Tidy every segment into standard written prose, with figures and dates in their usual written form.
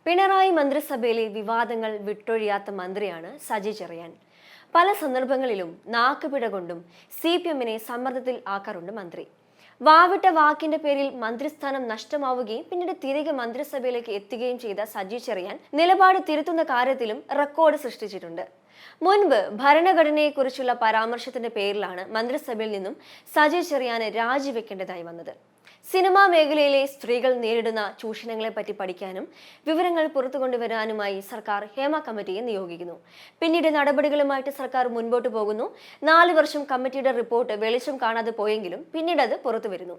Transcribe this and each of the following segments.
പിണറായി മന്ത്രിസഭയിലെ വിവാദങ്ങൾ വിട്ടൊഴിയാത്ത മന്ത്രിയാണ് സജി ചെറിയാൻ. പല സന്ദർഭങ്ങളിലും നാക്കുപിഴ കൊണ്ടും CPM-നെ സമ്മർദ്ദത്തിൽ ആക്കാറുണ്ട് മന്ത്രി. വാവിട്ട വാക്കിന്റെ പേരിൽ മന്ത്രിസ്ഥാനം നഷ്ടമാവുകയും പിന്നീട് തിരികെ മന്ത്രിസഭയിലേക്ക് എത്തുകയും ചെയ്ത സജി ചെറിയാൻ നിലപാട് തിരുത്തുന്ന കാര്യത്തിലും റെക്കോർഡ് സൃഷ്ടിച്ചിട്ടുണ്ട്. മുൻപ് ഭരണഘടനയെക്കുറിച്ചുള്ള പരാമർശത്തിന്റെ പേരിലാണ് മന്ത്രിസഭയിൽ നിന്നും സജി ചെറിയാന് രാജിവെക്കേണ്ടതായി വന്നത്. സിനിമാ മേഖലയിലെ സ്ത്രീകൾ നേരിടുന്ന ചൂഷണങ്ങളെ പറ്റി പഠിക്കാനും വിവരങ്ങൾ പുറത്തു കൊണ്ടുവരാനുമായി സർക്കാർ ഹേമ കമ്മിറ്റിയെ നിയോഗിക്കുന്നു. പിന്നീട് നടപടികളുമായിട്ട് സർക്കാർ മുൻപോട്ട് പോകുന്നു. 4 വർഷം കമ്മിറ്റിയുടെ റിപ്പോർട്ട് വെളിച്ചം കാണാതെ പോയെങ്കിലും പിന്നീട് അത് പുറത്തു വരുന്നു.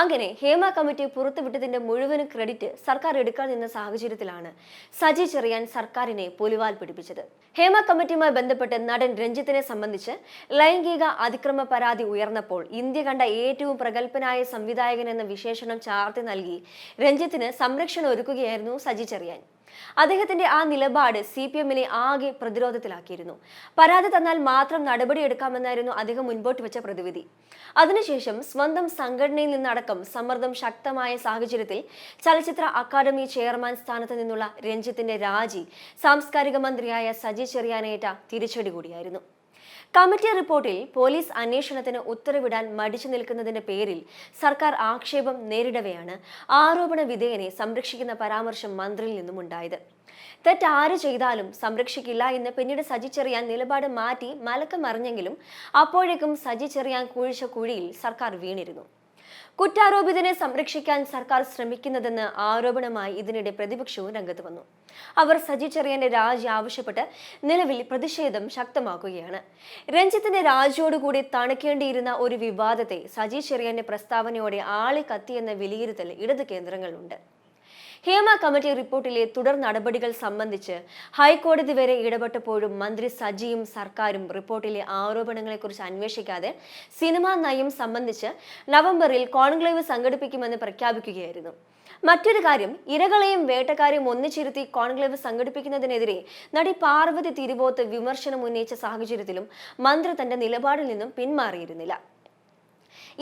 അങ്ങനെ ഹേമ കമ്മിറ്റി പുറത്തുവിട്ടതിന്റെ മുഴുവൻ ക്രെഡിറ്റ് സർക്കാർ എടുക്കാൻ നിന്ന സാഹചര്യത്തിലാണ് സജി ചെറിയാൻ സർക്കാരിനെ പുലിവാൽ പിടിപ്പിച്ചത്. ഹേമ കമ്മിറ്റിയുമായി ബന്ധപ്പെട്ട് നടൻ രഞ്ജിത്തിനെ സംബന്ധിച്ച് ലൈംഗിക അതിക്രമ പരാതി ഉയർന്നപ്പോൾ ഇന്ത്യ കണ്ട ഏറ്റവും പ്രഗത്ഭനായ സംവിധായകൻ എന്ന വിശേഷണം ചാർത്തി നൽകി രഞ്ജിത്തിന് സംരക്ഷണം ഒരുക്കുകയായിരുന്നു സജി ചെറിയാൻ. അദ്ദേഹത്തിന്റെ ആ നിലപാട് CPM-നെ ആകെ പ്രതിരോധത്തിലാക്കിയിരുന്നു. പരാതി തന്നാൽ മാത്രം നടപടിയെടുക്കാമെന്നായിരുന്നു അദ്ദേഹം മുൻപോട്ട് വെച്ച പ്രതിവിധി. അതിനുശേഷം സ്വന്തം സംഘടനയിൽ നിന്നടക്കം സമ്മർദ്ദം ശക്തമായ സാഹചര്യത്തിൽ ചലച്ചിത്ര അക്കാദമി ചെയർമാൻ സ്ഥാനത്ത് നിന്നുള്ള രഞ്ജിത്തിന്റെ രാജി സാംസ്കാരിക മന്ത്രിയായ സജി ചെറിയാനേറ്റ തിരിച്ചടി കൂടിയായിരുന്നു. കമ്മിറ്റി റിപ്പോർട്ടിൽ പോലീസ് അന്വേഷണത്തിന് ഉത്തരവിടാൻ മടിച്ചു നിൽക്കുന്നതിന്റെ പേരിൽ സർക്കാർ ആക്ഷേപം നേരിടവെയാണ് ആരോപണ വിധേയനെ സംരക്ഷിക്കുന്ന പരാമർശം മന്ത്രിയിൽ നിന്നും ഉണ്ടായത്. തെറ്റാര് ചെയ്താലും സംരക്ഷിക്കില്ല എന്ന് പിന്നീട് സജി ചെറിയാൻ നിലപാട് മാറ്റി മലക്കമറിഞ്ഞെങ്കിലും അപ്പോഴേക്കും സജി ചെറിയാൻ കുഴിച്ച കുഴിയിൽ സർക്കാർ വീണിരുന്നു. കുറ്റാരോപിതനെ സംരക്ഷിക്കാൻ സർക്കാർ ശ്രമിക്കുന്നതെന്ന് ആരോപണമായി ഇതിനിടെ പ്രതിപക്ഷവും രംഗത്ത് വന്നു. അവർ സജി ചെറിയാന്റെ രാജി ആവശ്യപ്പെട്ട് നിലവിൽ പ്രതിഷേധം ശക്തമാക്കുകയാണ്. രഞ്ജിത്തിന്റെ രാജിയോടുകൂടി തണുക്കേണ്ടിയിരുന്ന ഒരു വിവാദത്തെ സജി ചെറിയാന്റെ പ്രസ്താവനയോടെ ആളി കത്തിയെന്ന വിലയിരുത്തൽ ഇടത് കേന്ദ്രങ്ങളുണ്ട്. ഹേമ കമ്മിറ്റി റിപ്പോർട്ടിലെ തുടർ നടപടികൾ സംബന്ധിച്ച് ഹൈക്കോടതി വരെ ഇടപെട്ടപ്പോഴും മന്ത്രി സജിയും സർക്കാരും റിപ്പോർട്ടിലെ ആരോപണങ്ങളെക്കുറിച്ച് അന്വേഷിക്കാതെ സിനിമാ നയം സംബന്ധിച്ച് നവംബറിൽ കോൺക്ലേവ് സംഘടിപ്പിക്കുമെന്ന് പ്രഖ്യാപിക്കുകയായിരുന്നു. മറ്റൊരു കാര്യം, ഇരകളെയും വേട്ടക്കാരെയും ഒന്നിച്ചിരുത്തി കോൺക്ലേവ് സംഘടിപ്പിക്കുന്നതിനെതിരെ നടി പാർവതി തിരുവോത്ത് വിമർശനം ഉന്നയിച്ച സാഹചര്യത്തിലും മന്ത്രി തന്റെ നിലപാടിൽ നിന്നും പിന്മാറിയിരുന്നില്ല.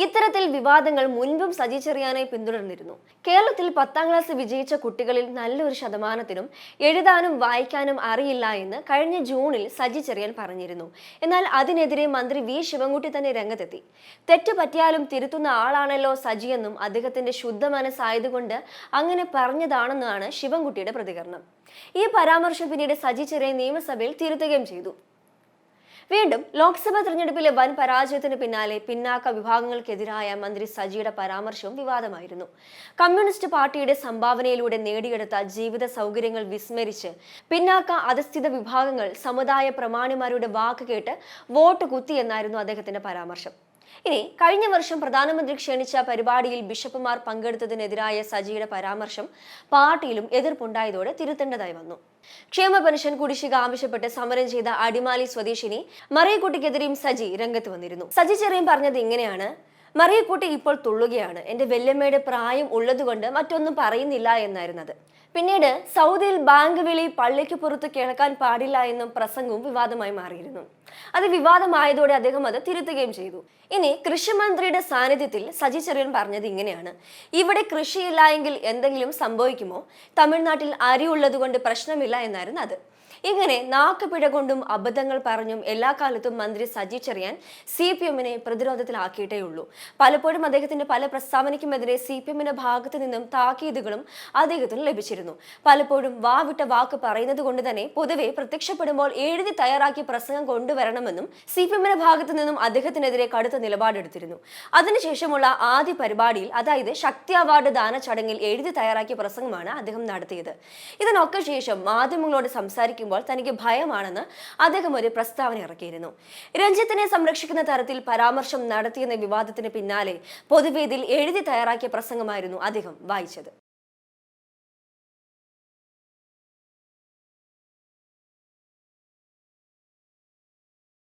ഇത്തരത്തിൽ വിവാദങ്ങൾ മുൻപും സജി ചെറിയാനെ പിന്തുടർന്നിരുന്നു. കേരളത്തിൽ 10ാം ക്ലാസ് വിജയിച്ച കുട്ടികളിൽ നല്ലൊരു ശതമാനത്തിനും എഴുതാനും വായിക്കാനും അറിയില്ല എന്ന് കഴിഞ്ഞ ജൂണിൽ സജി ചെറിയാൻ പറഞ്ഞിരുന്നു. എന്നാൽ അതിനെതിരെ മന്ത്രി വി ശിവൻകുട്ടി തന്നെ രംഗത്തെത്തി. തെറ്റ് പറ്റിയാലും തിരുത്തുന്ന ആളാണല്ലോ സജിയെന്നും അദ്ദേഹത്തിന്റെ ശുദ്ധ മനസ്സായതുകൊണ്ട് അങ്ങനെ പറഞ്ഞതാണെന്നാണ് ശിവൻകുട്ടിയുടെ പ്രതികരണം. ഈ പരാമർശം പിന്നീട് സജി ചെറിയാൻ നിയമസഭയിൽ തിരുത്തുകയും ചെയ്തു. വീണ്ടും ലോക്സഭാ തെരഞ്ഞെടുപ്പിലെ വൻ പരാജയത്തിന് പിന്നാലെ പിന്നാക്ക വിഭാഗങ്ങൾക്കെതിരായ മന്ത്രി സജിയുടെ പരാമർശവും വിവാദമായിരുന്നു. കമ്മ്യൂണിസ്റ്റ് പാർട്ടിയുടെ സംഭാവനയിലൂടെ നേടിയെടുത്ത ജീവിത സൗകര്യങ്ങൾ വിസ്മരിച്ച് പിന്നാക്ക അധസ്ഥിത വിഭാഗങ്ങൾ സമുദായ പ്രമാണിമാരുടെ വാക്ക് കേട്ട് വോട്ട് കുത്തിയെന്നായിരുന്നു അദ്ദേഹത്തിന്റെ പരാമർശം. ഇനി കഴിഞ്ഞ വർഷം പ്രധാനമന്ത്രി ക്ഷണിച്ച പരിപാടിയിൽ ബിഷപ്പുമാർ പങ്കെടുത്തതിനെതിരായ സജിയുടെ പരാമർശം പാർട്ടിയിലും എതിർപ്പുണ്ടായതോടെ തിരുത്തേണ്ടതായി വന്നു. ക്ഷേമ പെൻഷൻ കുടിശ്ശിക ആവശ്യപ്പെട്ട് സമരം ചെയ്ത അടിമാലി സ്വദേശിനി മറിയക്കുട്ടിക്കെതിരെയും സജി രംഗത്ത് വന്നിരുന്നു. സജി ചെറിയാൻ പറഞ്ഞത് ഇങ്ങനെയാണ്: മറിയക്കുട്ടി ഇപ്പോൾ തുള്ളുകയാണ്, എന്റെ വല്യമ്മയുടെ പ്രായം ഉള്ളതുകൊണ്ട് മറ്റൊന്നും പറയുന്നില്ല എന്നായിരുന്നത്. പിന്നീട് സൗദിയിൽ ബാങ്ക് വിളി പള്ളിക്ക് പുറത്ത് കേൾക്കാൻ പാടില്ല എന്നും പ്രസംഗവും വിവാദമായി മാറിയിരുന്നു. അത് വിവാദമായതോടെ അദ്ദേഹം അത് തിരുത്തുകയും ചെയ്തു. ഇനി കൃഷിമന്ത്രിയുടെ സാന്നിധ്യത്തിൽ സജി ചെറിയാൻ പറഞ്ഞത് ഇങ്ങനെയാണ്: ഇവിടെ കൃഷിയില്ല എങ്കിൽ എന്തെങ്കിലും സംഭവിക്കുമോ? തമിഴ്നാട്ടിൽ അരി ഉള്ളതുകൊണ്ട് പ്രശ്നമില്ല എന്നായിരുന്നു അത്. ഇങ്ങനെ നാക്കുപിഴ കൊണ്ടും അബദ്ധങ്ങൾ പറഞ്ഞും എല്ലാ കാലത്തും മന്ത്രി സജി ചെറിയാൻ CPM-നെ പ്രതിരോധത്തിലാക്കിയിട്ടേ ഉള്ളൂ. പലപ്പോഴും അദ്ദേഹത്തിന്റെ പല പ്രസ്താവനയ്ക്കുമെതിരെ CPM-ന്റെ ഭാഗത്തു നിന്നും താക്കീതുകളും അദ്ദേഹത്തിന് ലഭിച്ചിരുന്നു. പലപ്പോഴും വാവിട്ട വാക്ക് പറയുന്നത് കൊണ്ട് തന്നെ പൊതുവെ പ്രത്യക്ഷപ്പെടുമ്പോൾ എഴുതി തയ്യാറാക്കി പ്രസംഗം കൊണ്ടുവരണമെന്നും CPM-ന്റെ ഭാഗത്തു നിന്നും അദ്ദേഹത്തിനെതിരെ കടുത്ത നിലപാടെടുത്തിരുന്നു. അതിനുശേഷമുള്ള ആദ്യ പരിപാടിയിൽ, അതായത് ശക്തി അവാർഡ് ദാന ചടങ്ങിൽ എഴുതി തയ്യാറാക്കിയ പ്രസംഗമാണ് അദ്ദേഹം നടത്തിയത്. ഇതിനൊക്കെ ശേഷം മാധ്യമങ്ങളോട് സംസാരിക്കും തനിക്ക് ഭയമാണെന്ന് അദ്ദേഹം ഒരു പ്രസ്താവന ഇറക്കിയിരുന്നു. രഞ്ജിത്തിനെ സംരക്ഷിക്കുന്ന തരത്തിൽ പരാമർശം നടത്തിയെന്ന വിവാദത്തിന് പിന്നാലെ പൊതുവേദിയിൽ എഴുതി തയ്യാറാക്കിയ പ്രസംഗമായിരുന്നു അദ്ദേഹം വായിച്ചത്.